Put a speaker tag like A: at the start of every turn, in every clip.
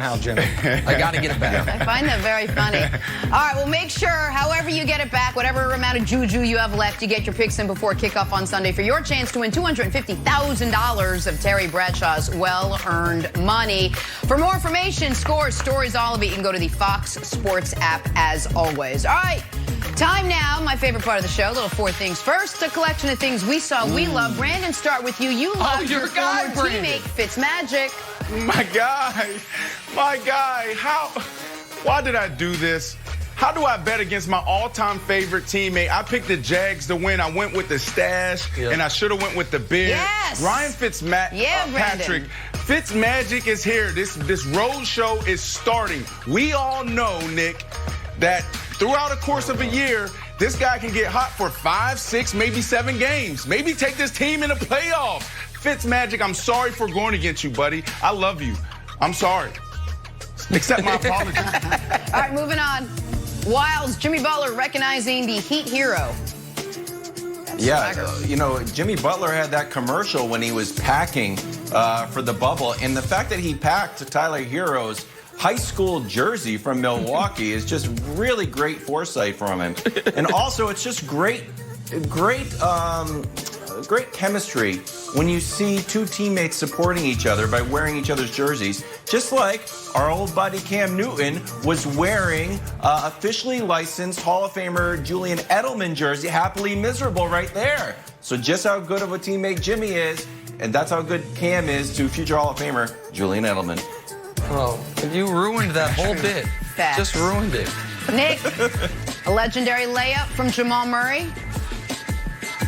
A: How, Jimmy? I got to get it back.
B: I find that very funny. All right, well, make sure, however you get it back, whatever amount of juju you have left, you get your picks in before kickoff on Sunday for your chance to win $250,000 of Terry Bradshaw's well-earned money. For more information, scores, stories, all of it, you can go to the Fox Sports app as always. All right, time now, my favorite part of the show, little four things. First, a collection of things we saw, we love. Brandon, start with you. You love your former teammate, Fitzmagic.
C: My guy, why did I do this? How do I bet against my all-time favorite teammate? I picked the Jags to win. I went with the stash, and I should have went with the Bears.
B: Yes.
C: Ryan Fitzpatrick. Fitzmagic is here. This road show is starting. We all know, Nick, that throughout the course of a year, this guy can get hot for 5, 6, maybe 7 games. Maybe take this team in the playoffs. Fitzmagic, I'm sorry for going against you, buddy. I love you. I'm sorry. Accept my apology.
B: All right, moving on. Wilds, Jimmy Butler recognizing the Heat hero.
A: Yeah, you know, Jimmy Butler had that commercial when he was packing for the bubble, and the fact that he packed Tyler Hero's high school jersey from Milwaukee is just really great foresight from him. And also, it's just great chemistry when you see two teammates supporting each other by wearing each other's jerseys, just like our old buddy Cam Newton was wearing officially licensed Hall of Famer Julian Edelman jersey, happily miserable right there. So just how good of a teammate Jimmy is, and that's how good Cam is to future Hall of Famer Julian Edelman.
D: Oh, you ruined that whole bit.
B: Facts.
D: Just ruined it.
B: Nick, a legendary layup from Jamal Murray.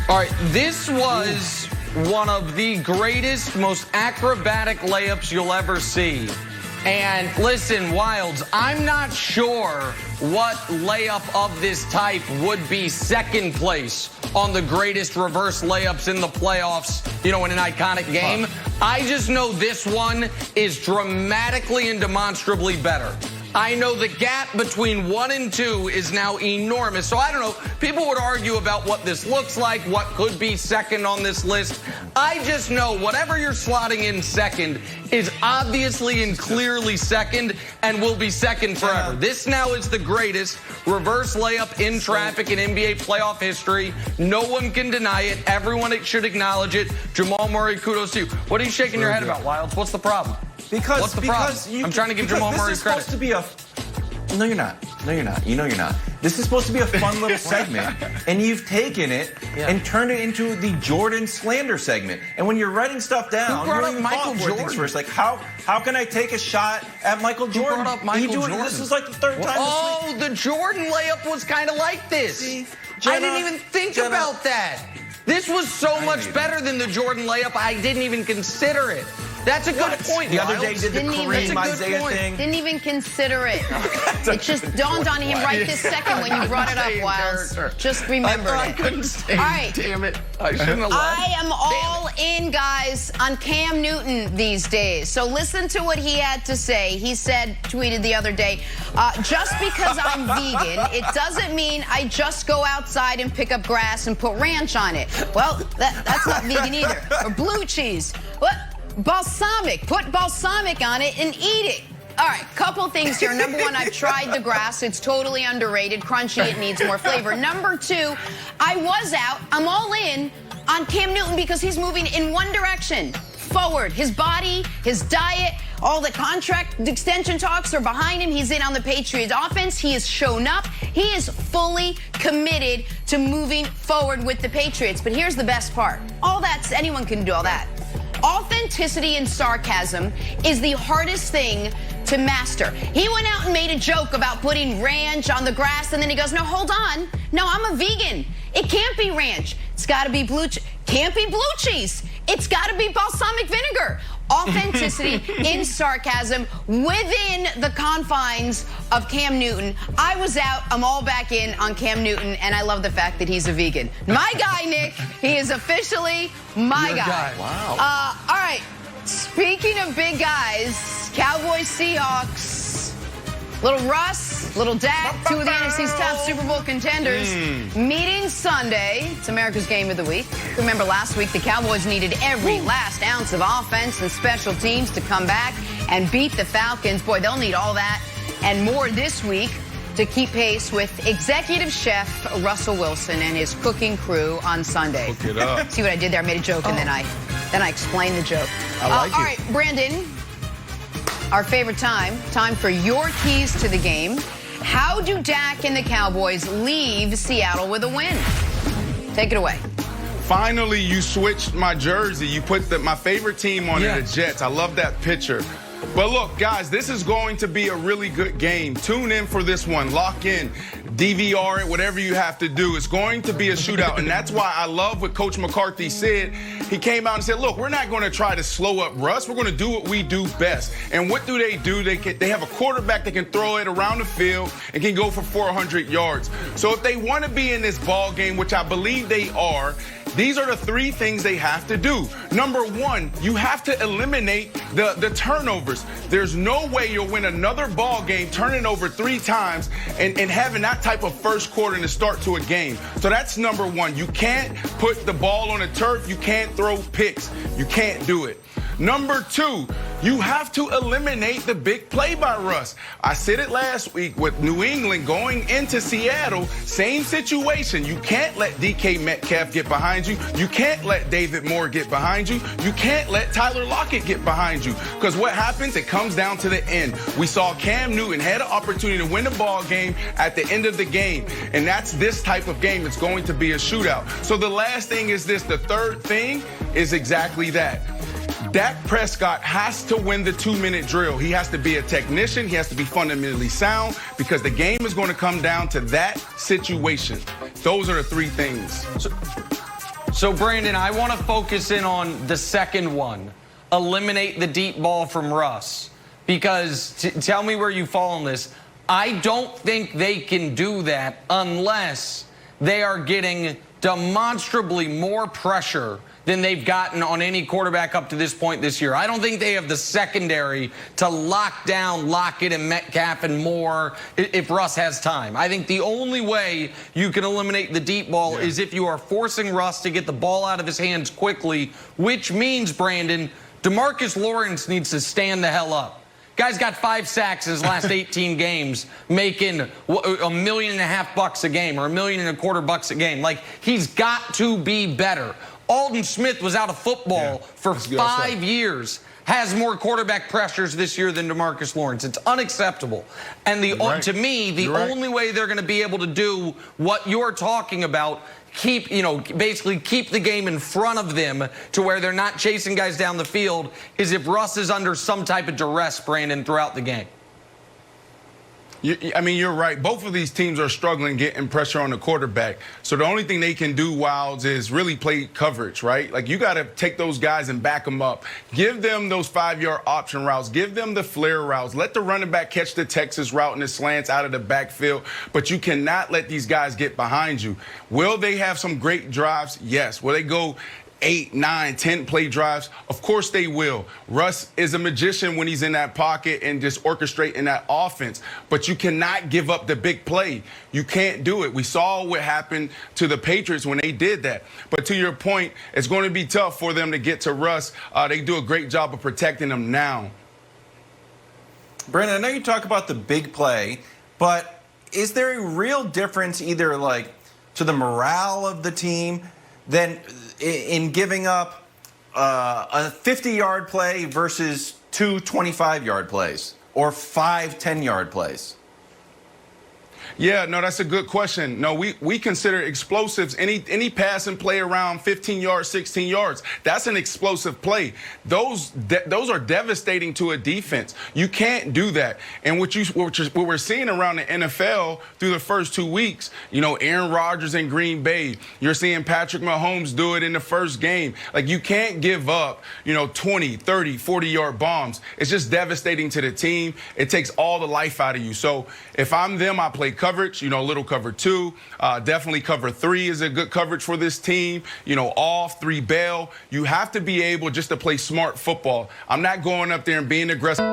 D: All right, this was one of the greatest, most acrobatic layups you'll ever see. And listen, Wilds, I'm not sure what layup of this type would be second place on the greatest reverse layups in the playoffs, you know, in an iconic game. I just know this one is dramatically and demonstrably better. I know the gap between 1 and 2 is now enormous. So I don't know. People would argue about what this looks like, what could be second on this list. I just know whatever you're slotting in second is obviously and clearly second and will be second forever. This now is the greatest reverse layup in traffic in NBA playoff history. No one can deny it. Everyone should acknowledge it. Jamal Murray, kudos to you. What are you shaking your head about, Wilds? What's the problem? What's the problem? I'm trying to give Jamal Murray credit.
A: Supposed to be a... No, you're not. No, you're not. You know you're not. This is supposed to be a fun little segment, and you've taken it and turned it into the Jordan slander segment. And when you're writing stuff down,
D: brought
A: you're
D: up
A: even
D: Michael
A: Jordan
D: Jordan
A: first. Like, how can I take a shot at Michael Jordan?
D: Who brought up Michael Jordan?
A: This is like the third time
D: Oh,
A: this week.
D: the Jordan layup was kind of like this.
A: See,
D: I didn't even think about that. This was so much better than the Jordan layup, I didn't even consider it. That's a good point.
A: The other day did the Kareem Isaiah thing.
B: Didn't even consider it. It just dawned on him right this second when you brought it up, Wiles. Just remember it.
D: I couldn't say.
B: All right.
D: Damn it. I shouldn't have laughed.
B: I am all in, guys, on Cam Newton these days. So listen to what he had to say. He said, tweeted the other day, just because I'm vegan, it doesn't mean I just go outside and pick up grass and put ranch on it. Well, that's not vegan either. Or blue cheese. What? Balsamic. Put balsamic on it and eat it. All right, couple things here. Number one, I've tried the grass. It's totally underrated. Crunchy, it needs more flavor. Number two, I was out. I'm all in on Cam Newton because he's moving in one direction, forward. His body, his diet, all the contract extension talks are behind him. He's in on the Patriots offense. He has shown up. He is fully committed to moving forward with the Patriots. But here's the best part. Anyone can do all that. Authenticity and sarcasm is the hardest thing to master. He went out and made a joke about putting ranch on the grass, and then he goes, no, hold on. No, I'm a vegan. It can't be ranch. It's got to be can't be blue cheese. It's got to be balsamic vinegar. Authenticity in sarcasm within the confines of Cam Newton. I was out. I'm all back in on Cam Newton, and I love the fact that he's a vegan. My guy, Nick. He is officially my guy.
A: Wow.
B: All right. Speaking of big guys, Cowboys, Seahawks. Little Russ, little Dak, two of the NFC's top Super Bowl contenders meeting Sunday. It's America's Game of the Week. Remember last week the Cowboys needed every last ounce of offense and special teams to come back and beat the Falcons. Boy, they'll need all that and more this week to keep pace with executive chef Russell Wilson and his cooking crew on Sunday.
C: Look it up.
B: See what I did there? I made a joke and then I explained the joke.
C: I like it.
B: All right, Brandon, our favorite time for your keys to the game. How do Dak and the Cowboys leave Seattle with a win? Take it away.
C: Finally, you switched my jersey. You put my favorite team on it, the Jets. I love that picture. But look, guys, this is going to be a really good game. Tune in for this one. Lock in, DVR it, whatever you have to do. It's going to be a shootout, and that's why I love what Coach McCarthy said. He came out and said, look, we're not going to try to slow up Russ. We're going to do what we do best. And what do? They have a quarterback that can throw it around the field and can go for 400 yards. So if they want to be in this ball game, which I believe they are, these are the three things they have to do. Number one, you have to eliminate the turnovers. There's no way you'll win another ball game turning over 3 times and having that type of first quarter in the start to a game. So that's number one. You can't put the ball on the turf. You can't throw picks. You can't do it. Number two, you have to eliminate the big play by Russ. I said it last week with New England going into Seattle, same situation. You can't let DK Metcalf get behind you. You can't let David Moore get behind you. You can't let Tyler Lockett get behind you. Because what happens, it comes down to the end. We saw Cam Newton had an opportunity to win the ball game at the end of the game. And that's this type of game. It's going to be a shootout. So the last thing is this. The third thing is exactly that. Dak Prescott has to win the 2-minute drill. He has to be a technician. He has to be fundamentally sound because the game is going to come down to that situation. Those are the 3 things.
D: So Brandon, I want to focus in on the second one. Eliminate the deep ball from Russ. Because, tell me where you fall on this. I don't think they can do that unless they are getting demonstrably more pressure than they've gotten on any quarterback up to this point this year. I don't think they have the secondary to lock down Lockett and Metcalf and Moore if Russ has time. I think the only way you can eliminate the deep ball is if you are forcing Russ to get the ball out of his hands quickly, which means, Brandon, DeMarcus Lawrence needs to stand the hell up. Guy's got 5 sacks in his last 18 games, making $1.5 million a game or $1.25 million a game. Like, he's got to be better. Alden Smith was out of football for 5 years, has more quarterback pressures this year than DeMarcus Lawrence. It's unacceptable. And to me, the only way they're going to be able to do what you're talking about, basically keep the game in front of them to where they're not chasing guys down the field, is if Russ is under some type of duress, Brandon, throughout the game.
C: I mean, you're right. Both of these teams are struggling getting pressure on the quarterback. So the only thing they can do, Wilds, is really play coverage, right? Like, you got to take those guys and back them up. Give them those 5-yard option routes. Give them the flare routes. Let the running back catch the Texas route and the slants out of the backfield. But you cannot let these guys get behind you. Will they have some great drives? Yes. Will they go 8, 9, 10 play drives? Of course they will. Russ is a magician when he's in that pocket and just orchestrating that offense. But you cannot give up the big play. You can't do it. We saw what happened to the Patriots when they did that. But to your point, it's going to be tough for them to get to Russ. They do a great job of protecting him now.
A: Brandon, I know you talk about the big play, but is there a real difference either like to the morale of the team than in giving up a 50-yard play versus 2 25-yard plays or 5 10-yard plays?
C: Yeah, no, that's a good question. No, we consider explosives any pass and play around 15 yards, 16 yards. That's an explosive play. Those are devastating to a defense. You can't do that. And what we're seeing around the NFL through the first 2 weeks, Aaron Rodgers in Green Bay. You're seeing Patrick Mahomes do it in the first game. Like, you can't give up, 20, 30, 40-yard bombs. It's just devastating to the team. It takes all the life out of you. So if I'm them, I play coverage, little cover 2. Definitely cover 3 is a good coverage for this team. Off 3 bail. You have to be able just to play smart football. I'm not going up there and being aggressive.